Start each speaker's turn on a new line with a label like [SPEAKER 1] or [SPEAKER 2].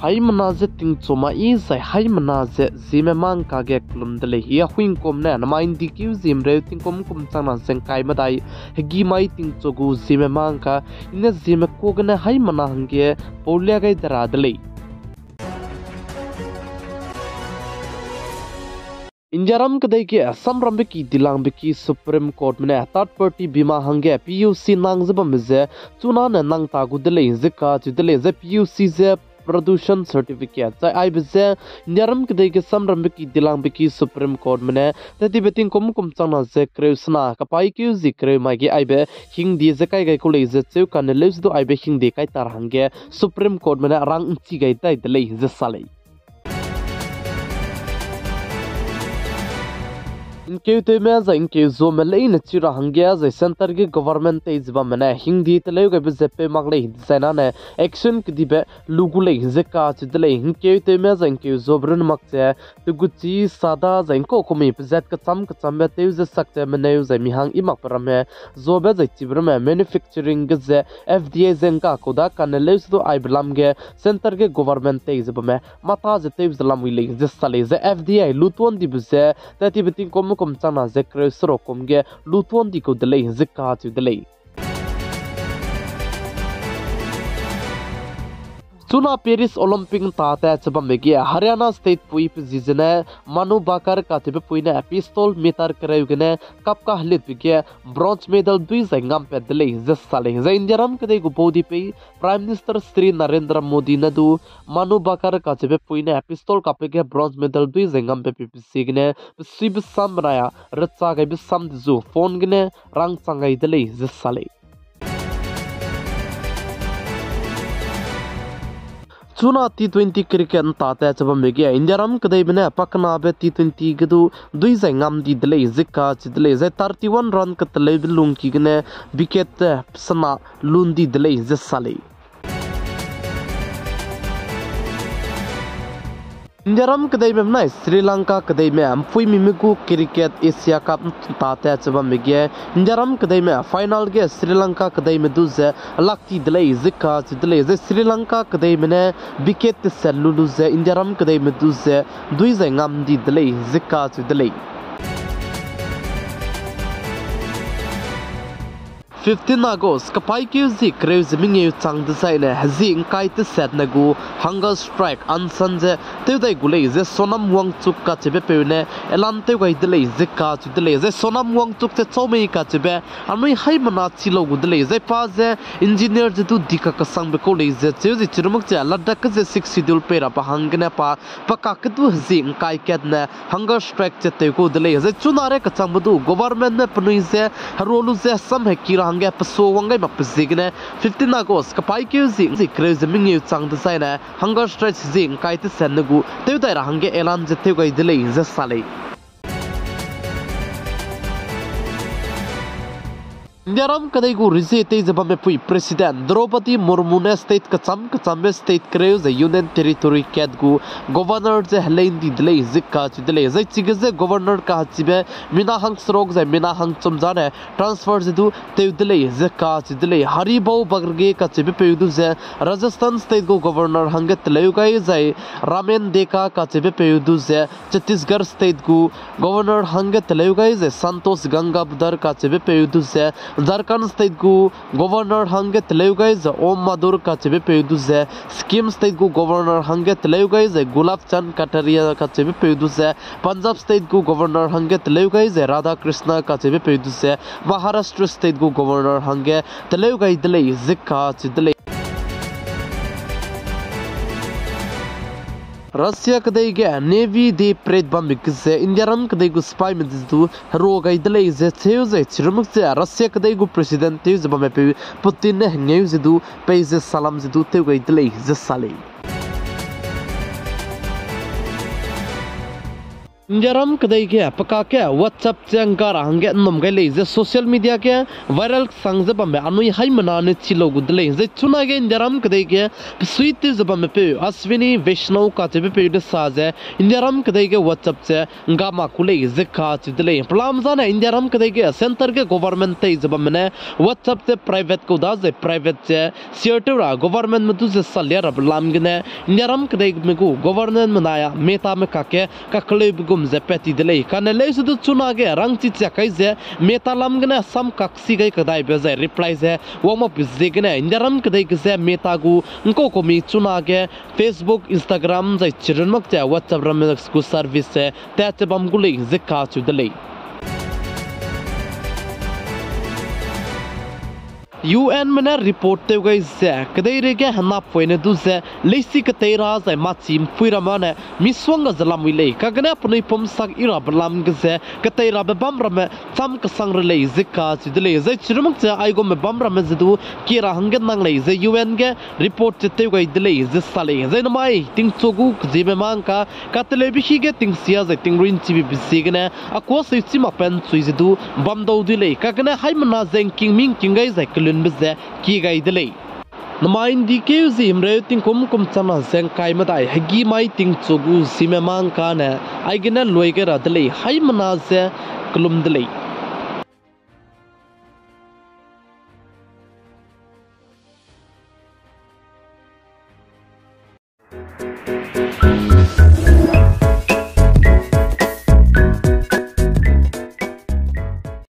[SPEAKER 1] hai mana je ting choma I zai hai mana je Zeme mang ka ge klum de le hi huing kom na na main di ki zim re ting kom chang na seng kai ma dai hegi mai ting chogu Zeme mang ka ina Zeme ko gna hai mana hange polya gai dara de le Injaram kadai ke Assam rambeki dilang beki Supreme Court mene third party bima hange PUC nang zaba mize chuna na nang ta gudele zika chudele ze PUC ze production certificate chai ai bize Injaram kadai ke Assam rambeki dilang beki Supreme Court mene tati beting kom changna ze kreusna kapai ki zikre mai ge ai be hindi ze kai gai ko le ze cheu kan leus do ai be hindi kai tar hange Supreme Court mene rang chi gai tai dele ze sale इनके उतमे जा इनके जो मले इन चिरा हंगिया जा centre के government तेज बा मने हिंदी तले के जेपे मगले सेना ने एक्शन के दिबे लुगुले जे का चिदले इनके उतमे जा इनके जो ब्रन मक्से तो गुची सादा जा इनको कोमी जेट का चम बे ते जे सकते मने जे मिहांग इमक परमे जो बे जे चिब्र में मैन्युफैक्चरिंग जे FDA जेंका कोदा कनले तो आई बलम गे सेंटर के गवर्नमेंट तेज बा में माता जे तेज लम विले जे सले जे FDA लुतवन दिबे तति बितिन कोम changna zekre sro komge lutwon di ko delay zikka chu delay Chuna Paris Olympic ta ta chaba megi Haryana state pui pizine Manu bakar ka tibe puina pistol meter krayugene kap ka hlit bige bronze medal dui zangam pe delay zes sale za indiaram kade go bodi pe prime minister Sri Narendra Modi na du Manu bakar ka tibe puina pistol ka pe bronze medal dui zangam pe signe sib sam banaya ratsa ga bi sam zu phone gene rang changai delay zes sale Chuna T20 cricket ta chaba megi Indiaram kadai bene pakna be T20 gadu dui zangam di delay zikka chidle ze 31 run ka tele lung ki gene wicket sana lundi delay ze sale Indiaram kadai me na Sri Lanka kadai me ampui mimigu cricket Asia Cup ta chaba megi Indiaram kadai me final ge Sri Lanka kadai me duze lakti delay zikka chidle ze Sri Lanka kadai me ne wicket selulu ze Indiaram kadai me duze dui zangam di delay zikka chidle 15 August kapai ki zi kreuz minge chang design hazi kai te set nagu hunger strike ansan je te dai gulei je sonam wang chuk ka chebe peune elan te gai delei je ka chu delei je sonam wang chuk te chomei ka chebe amai hai mana chilo gu delei je pa je engineer je tu dika ka sang be ko le je che ji chirmuk che laddak je 6 schedule pera pa hangna pa ka ka tu hazi kai ket na hunger strike che te ko delei je chunare ka chang bu government ne pnui je harolu je sam he ki Hangga peso wangai mak pesigne 15 August kapai ki zi crazy mingi chang de sai na hunger strike zing kai te sen nagu te dai ra hangge elan je te gai delay je sale Indiaram kadai gu rize te jaba me pui president Draupadi Murmu ne state ka cham be state crew the union territory ket gu governor je hlein di delay zikka chi delay zai chi ge governor ka chibe mina hang srok zai mina hang chum jane transfer je du te delay zikka chi delay hari bau bagrge ka chibe pe du je Rajasthan state gu governor hanget leu gai zai Ramen deka ka chibe pe du je Chhattisgarh state gu governor hanget leu gai zai Santosh Gangabdar ka chibe pe du je Jharkhand state gu governor hanget leu guys Om Madur ka chebe pedu ze Sikkim state gu governor hanget leu guys Gulab Chand Kataria ka chebe pedu ze Punjab state gu governor hanget leu guys Radha Krishna ka chebe pedu ze Maharashtra state gu governor hanget leu guys delay zikka chidle Russia kadai ge Navy de pred bam bikse Indiaram kadai gu spy mit du ro gai delay ze cheu ze chirmuk ze Russia kadai gu president te ze bam pe Putin ne ngeu ze du pe ze salam ze du te gai delay ze sale Injaram कदई के पका के WhatsApp चंगारा हंगे नम गले जे social media के viral संग जब में अनुई high मनाने चिलो गुदले जे चुना के इंजरम कदई के स्वीट जब में पे अश्विनी वैष्णव का जब पे द साजे इंजरम कदई के WhatsApp से गामा कुले जे का चिदले प्लाम जाना इंजरम कदई के सेंटर के गवर्नमेंट ते जब में WhatsApp से प्राइवेट को दा जे प्राइवेट से सियरटरा गवर्नमेंट में तुझे सलिया रब लामगने इंजरम कदई में को गवर्नमेंट मनाया मेता में काके का क्लेब जे पेटी दिले काने सुदु चुना के रंग चिचा कैसे मेता लमगने सम कक्सी गई कदाई बेजे रिप्लाई जे वम बिजेगने इंजरम कदई के मेता गु उनको को मी चुना के फेसबुक इंस्टाग्राम जे चिरनमक जे WhatsApp रमेक्स को सर्विस से त्याच बमगुले जिका चुदले UN में रिपोर्ट ते गई से कदई रे के हना पोइने दुसे लेसी के तेरा से माचिम पुइरमा ने मिस्वंग जलाम विले कगने अपने पमसक इरा बलाम गसे के तेरा बे बमरा में सम के संग रे जिका चिदले जे चिरमक से आइगो में बमरा में जदु केरा हंगे नंग ले जे UN के रिपोर्ट ते गई दिले जे साले जे नमाई तिंग चोगु जेमे मांग का टेलीविजन के तिंग सिया जे तिंग रिन चिबि बिसिगने अको से चिमा पेन सुइजदु बम दौ दिले कगने हाई मना जेंग किंग मिंग किंगै जे बिजे की गई दिले नमाइन दी के जिम रे तिंग कुम चना जेंग काय मदाई हगी माई तिंग चोगु सिमे मांग का ने आइगने लोइगे रदले हाई मना से क्लुम दिले